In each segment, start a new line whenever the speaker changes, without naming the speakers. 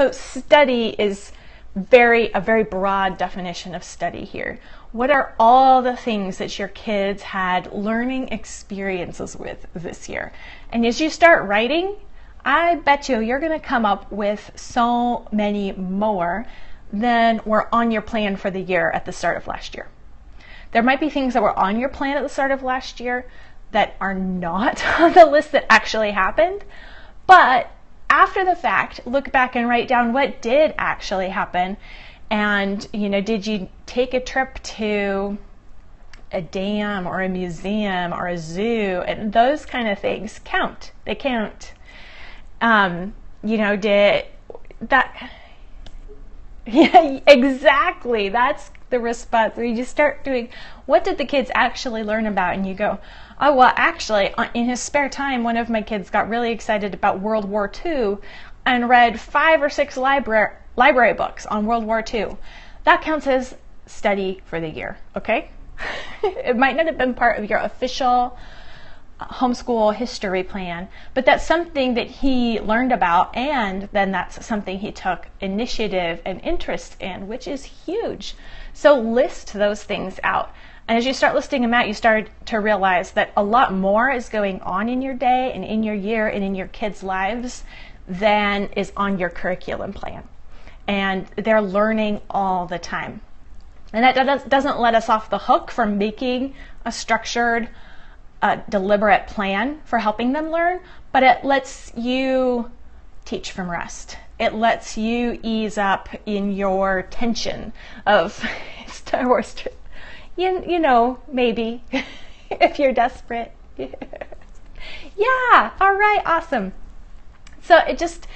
So study is a very broad definition of study here. What are all the things that your kids had learning experiences with this year? And as you start writing, I bet you're going to come up with so many more than were on your plan for the year at the start of last year. There might be things that were on your plan at the start of last year that are not on the list that actually happened, but after the fact, look back and write down what did actually happen. And, did you take a trip to a dam or a museum or a zoo? And those kind of things count. They count. Did that? Yeah, exactly. That's the response where you just start doing, what did the kids actually learn about? And you go, oh, well, actually, in his spare time, one of my kids got really excited about World War II and read 5 or 6 library books on World War II. That counts as study for the year, okay? It might not have been part of your official homeschool history plan, but that's something that he learned about, and then that's something he took initiative and interest in, which is huge. So list those things out. And as you start listing them out, you start to realize that a lot more is going on in your day and in your year and in your kids' lives than is on your curriculum plan. And they're learning all the time. And that doesn't let us off the hook from making a structured, deliberate plan for helping them learn, but it lets you teach from rest. It lets you ease up in your tension of Star Wars. Maybe if you're desperate. Yeah, all right, awesome. So it just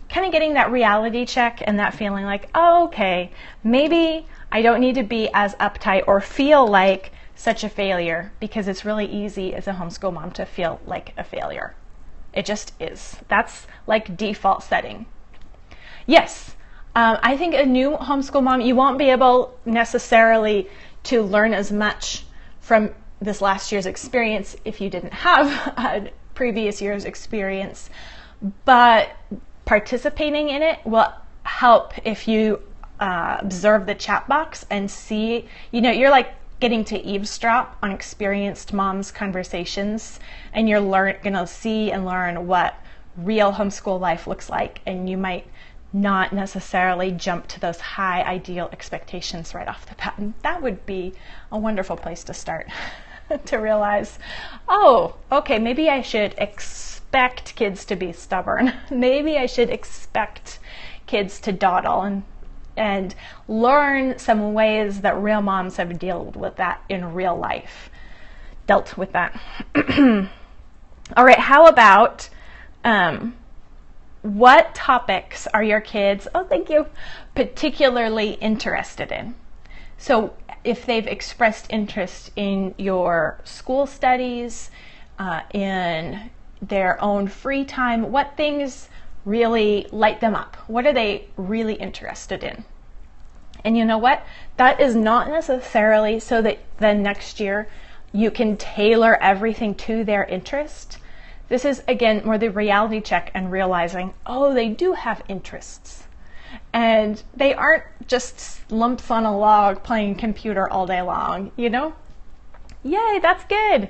kind of getting that reality check and that feeling like, oh, okay, maybe I don't need to be as uptight or feel like such a failure, because it's really easy as a homeschool mom to feel like a failure. It just is. That's like default setting. Yes, I think a new homeschool mom, you won't be able necessarily to learn as much from this last year's experience if you didn't have a previous year's experience, but participating in it will help if you observe the chat box and see, you're like getting to eavesdrop on experienced moms' conversations, and you're going to see and learn what real homeschool life looks like, and you might not necessarily jump to those high ideal expectations right off the bat. And that would be a wonderful place to start to realize, oh, okay, maybe I should expect kids to be stubborn. Maybe I should expect kids to dawdle and learn some ways that real moms have dealt with that in real life. All right, how about what topics are your kids, particularly interested in? So if they've expressed interest in your school studies, in their own free time, what things really light them up? What are they really interested in? And you know what? That is not necessarily so that then next year you can tailor everything to their interest. This is, again, more the reality check and realizing, oh, they do have interests. And they aren't just lumps on a log playing computer all day long, Yay, that's good.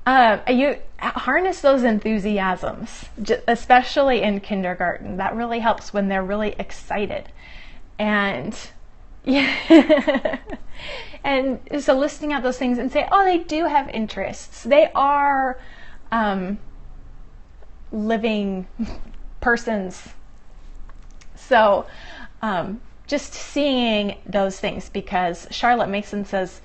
You harness those enthusiasms, especially in kindergarten. That really helps when they're really excited. And and so listing out those things and say, oh, they do have interests. They are living persons. So just seeing those things, because Charlotte Mason says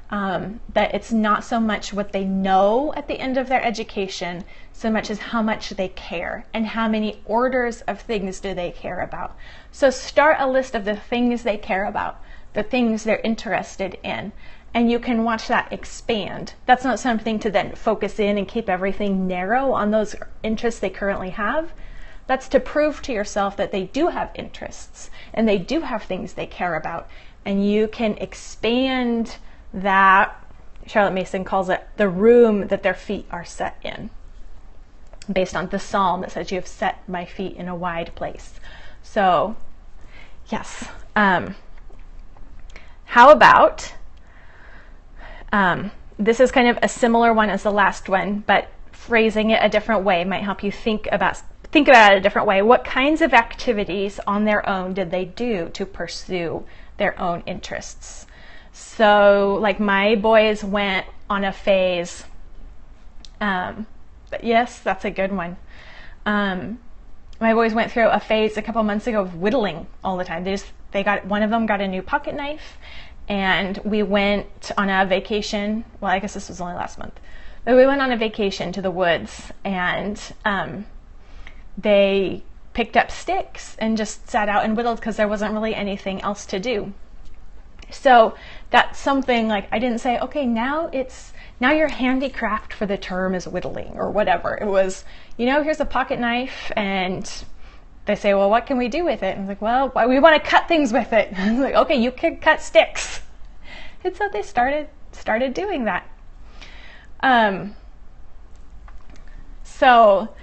that it's not so much what they know at the end of their education, so much as how much they care and how many orders of things do they care about. So start a list of the things they care about, the things they're interested in, and you can watch that expand. That's not something to then focus in and keep everything narrow on those interests they currently have. That's to prove to yourself that they do have interests and they do have things they care about, and you can expand that. Charlotte Mason calls it the room that their feet are set in, based on the psalm that says, you have set my feet in a wide place. So yes. How about, this is kind of a similar one as the last one, but phrasing it a different way might help you think about it a different way. What kinds of activities on their own did they do to pursue their own interests? So like my boys went on a phase, but yes, that's a good one. My boys went through a phase a couple months ago of whittling all the time. One of them got a new pocket knife, and we went on a vacation. Well, I guess this was only last month, but we went on a vacation to the woods, and they picked up sticks and just sat out and whittled because there wasn't really anything else to do. So that's something like, I didn't say, okay, now your handicraft for the term is whittling or whatever. It was, here's a pocket knife, and they say, well, what can we do with it? And I was like, well, we want to cut things with it. I was like, okay, you can cut sticks. And so they started doing that. So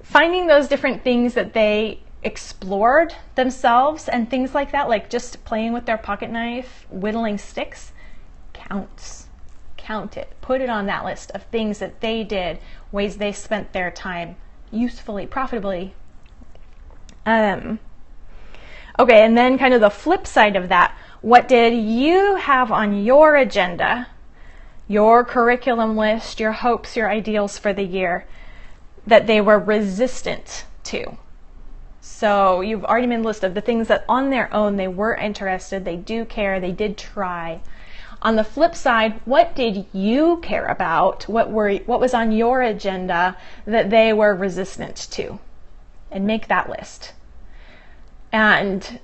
finding those different things that they explored themselves and things like that, like just playing with their pocket knife, whittling sticks, counts. Count it. Put it on that list of things that they did, ways they spent their time usefully, profitably. Okay, and then kind of the flip side of that, what did you have on your agenda, your curriculum list, your hopes, your ideals for the year that they were resistant to? So you've already made a list of the things that on their own they were interested, they do care, they did try. On the flip side, what did you care about? What was on your agenda that they were resistant to? And make that list. And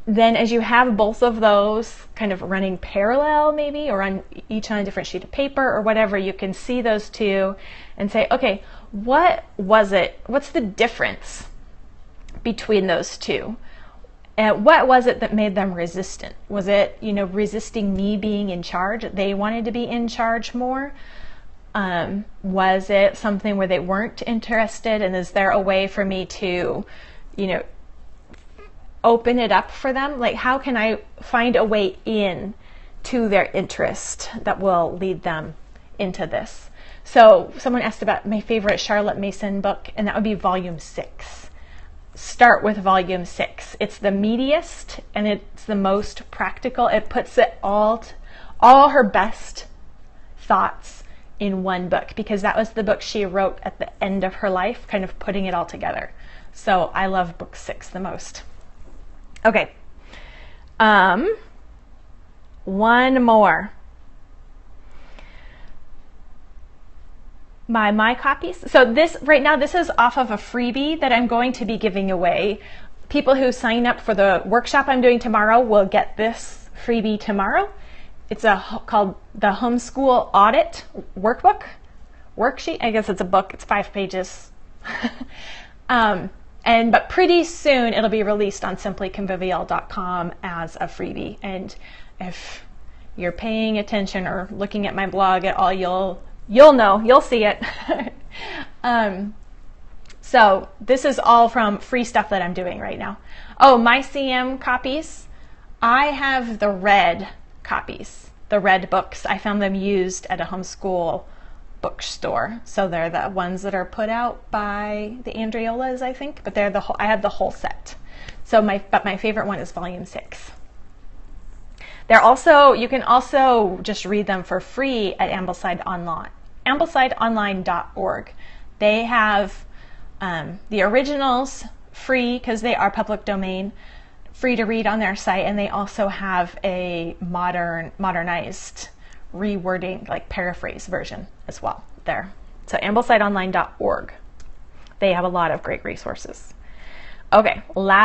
then as you have both of those kind of running parallel maybe, or each on a different sheet of paper or whatever, you can see those two and say, okay, what was it? What's the difference between those two? What was it that made them resistant? Was it, resisting me being in charge? They wanted to be in charge more? Was it something where they weren't interested? And is there a way for me to, open it up for them? Like, how can I find a way in to their interest that will lead them into this? So someone asked about my favorite Charlotte Mason book, and that would be volume 6. Start with volume 6. It's the meatiest and it's the most practical. It puts it all her best thoughts in one book, because that was the book she wrote at the end of her life, kind of putting it all together. So I love book 6 the most. Okay. One more. My copies. So this right now, this is off of a freebie that I'm going to be giving away. People who sign up for the workshop I'm doing tomorrow will get this freebie tomorrow. It's called the Homeschool Audit Worksheet. I guess it's a book. It's 5 pages. But pretty soon it'll be released on simplyconvivial.com as a freebie. And if you're paying attention or looking at my blog at all, you'll know, you'll see it. So this is all from free stuff that I'm doing right now. Oh, my CM copies. I have the red copies, the red books. I found them used at a homeschool bookstore. So they're the ones that are put out by the Andreolas, I think, but I have the whole set. So my favorite one is volume 6. You can also just read them for free at Ambleside Online, amblesideonline.org. They have the originals free because they are public domain, free to read on their site, and they also have a modernized rewording, like paraphrase version as well there. So amblesideonline.org. They have a lot of great resources. Okay, last